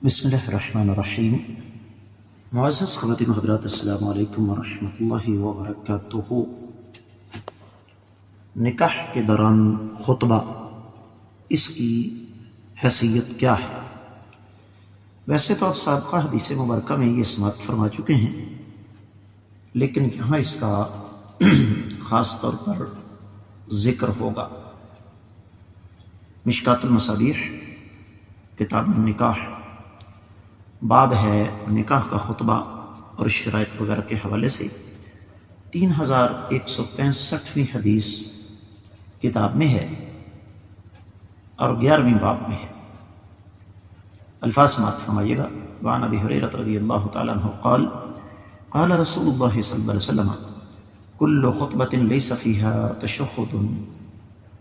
بسم اللہ الرحمن الرحیم۔ معزز خواتین و حضرات، السلام علیکم ورحمۃ اللہ وبرکاتہ۔ نکاح کے دوران خطبہ، اس کی حیثیت کیا ہے؟ ویسے تو آپ سابقہ حدیث مبارکہ میں یہ سماعت فرما چکے ہیں، لیکن یہاں اس کا خاص طور پر ذکر ہوگا۔ مشکات المصابیح کتاب النکاح باب ہے نکاح کا خطبہ اور شرائط وغیرہ کے حوالے سے 3165ویں حدیث کتاب میں ہے اور 11ویں باب میں ہے۔ الفاظ سماعت فرمائیے گا۔ وعن ابی ہریرہ رضی اللہ تعالی عنہ قال قال رسول اللہ صلی اللہ علیہ وسلم کل خطبۃ لیس فیہا تشہد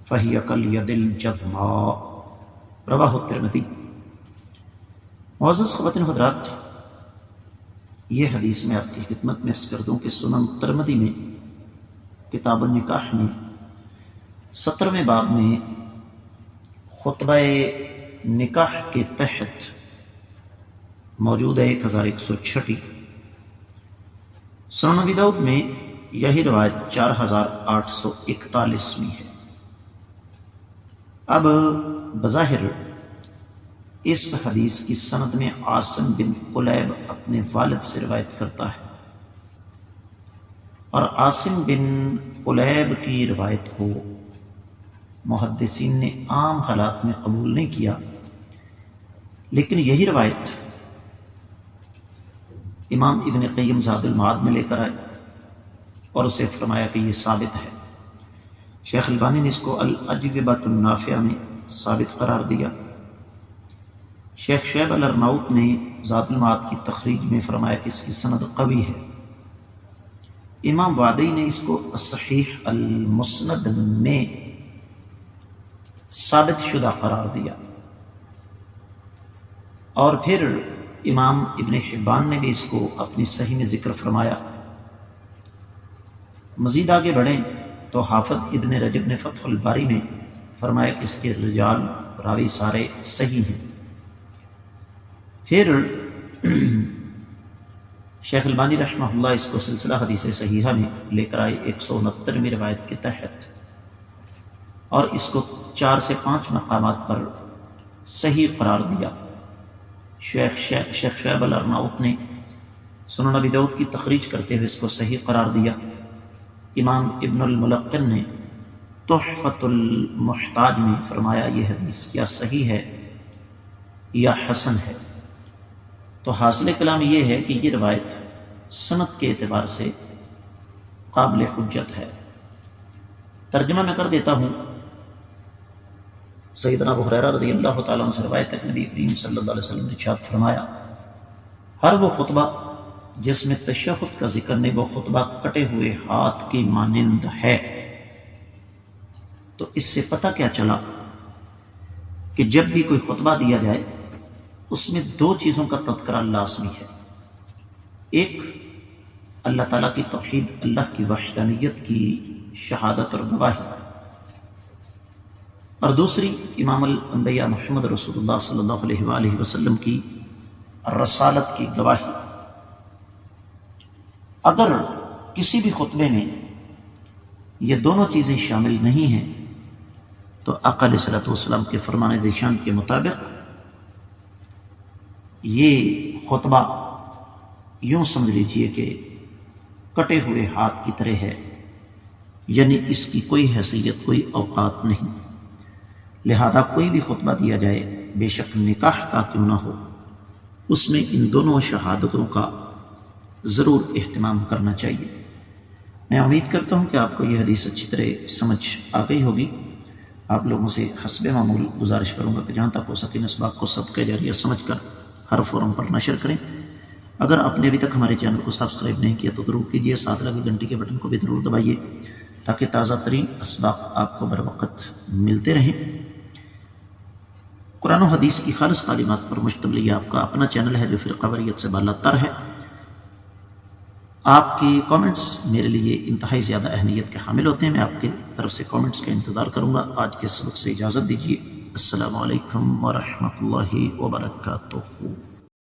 فہی کالید الجذماء، رواہ الترمذی۔ معزز خواتین حضرات، یہ حدیث میں آپ کی خدمت میں عرض کر دوں کہ سنن ترمذی میں کتاب النکاح میں 17ویں باب میں خطبہ نکاح کے تحت موجود ہے 1106۔ سنن ابی داؤد میں یہی روایت 4841 ہے۔ اب بظاہر اس حدیث کی سند میں عاصم بن قلیب اپنے والد سے روایت کرتا ہے، اور عاصم بن قلیب کی روایت کو محدثین نے عام حالات میں قبول نہیں کیا، لیکن یہی روایت امام ابن قیم زاد المعاد میں لے کر آئے اور اسے فرمایا کہ یہ ثابت ہے۔ شیخ البانی نے اس کو الاجوبۃ النافعہ میں ثابت قرار دیا۔ شیخ شعیب الارناؤط نے زاد المعاد کی تخریج میں فرمایا کہ اس کی سند قوی ہے۔ امام وادی نے اس کو الصحیح المسند میں ثابت شدہ قرار دیا، اور پھر امام ابن حبان نے بھی اس کو اپنی صحیح میں ذکر فرمایا۔ مزید آگے بڑھیں تو حافظ ابن رجب نے فتح الباری میں فرمایا کہ اس کے رجال راوی سارے صحیح ہیں۔ پھر شیخ البانی رحمہ اللہ اس کو سلسلہ حدیث صحیحہ میں لے کر آئے 169ویں روایت کے تحت، اور اس کو 4 سے 5 مقامات پر صحیح قرار دیا۔ شیخ شعیب الارناؤط نے سنن ابی داؤد کی تخریج کرتے ہوئے اس کو صحیح قرار دیا۔ امام ابن الملقن نے تحفۃ المحتاج میں فرمایا یہ حدیث یا صحیح ہے یا حسن ہے۔ تو حاصل کلام یہ ہے کہ یہ روایت سند کے اعتبار سے قابل حجت ہے۔ ترجمہ میں کر دیتا ہوں۔ سیدنا ابو ہریرہ رضی اللہ تعالیٰ عنہ سے روایت ہے کہ نبی کریم صلی اللہ علیہ وسلم نے ارشاد فرمایا، ہر وہ خطبہ جس میں تشہد کا ذکر نہیں، وہ خطبہ کٹے ہوئے ہاتھ کی مانند ہے۔ تو اس سے پتہ کیا چلا کہ جب بھی کوئی خطبہ دیا جائے اس میں 2 چیزوں کا تذکرہ لازمی ہے۔ ایک، اللہ تعالیٰ کی توحید، اللہ کی وحدانیت کی شہادت اور گواہی، اور دوسری امام الانبیاء محمد رسول اللہ صلی اللہ علیہ وآلہ وسلم کی رسالت کی گواہی۔ اگر کسی بھی خطبے میں یہ دونوں چیزیں شامل نہیں ہیں تو آقا علیہ الصلوۃ والسلام کے فرمان ذیشان کے مطابق یہ خطبہ یوں سمجھ لیجئے کہ کٹے ہوئے ہاتھ کی طرح ہے، یعنی اس کی کوئی حیثیت، کوئی اوقات نہیں۔ لہذا کوئی بھی خطبہ دیا جائے، بے شک نکاح کا کیوں نہ ہو، اس میں ان دونوں شہادتوں کا ضرور اہتمام کرنا چاہیے۔ میں امید کرتا ہوں کہ آپ کو یہ حدیث اچھی طرح سمجھ آ گئی ہوگی۔ آپ لوگوں سے حسب معمول گزارش کروں گا کہ جہاں تک ہو سکے اس بات کو صدقہ جاریہ سمجھ کر ہر فورم پر نشر کریں۔ اگر آپ نے ابھی تک ہمارے چینل کو سبسکرائب نہیں کیا تو ضرور کیجیے، ساتھ لگے گھنٹی کے بٹن کو بھی ضرور دبائیے تاکہ تازہ ترین اسباق آپ کو بر وقت ملتے رہیں۔ قرآن و حدیث کی خالص تعلیمات پر مشتمل یہ آپ کا اپنا چینل ہے جو فرقہ واریت سے بالا تر ہے۔ آپ کے کامنٹس میرے لیے انتہائی زیادہ اہمیت کے حامل ہوتے ہیں۔ میں آپ کے طرف سے کامنٹس کا انتظار کروں گا۔ آج کے سبق سے اجازت دیجیے۔ السلام علیکم ورحمۃ اللہ وبرکاتہ۔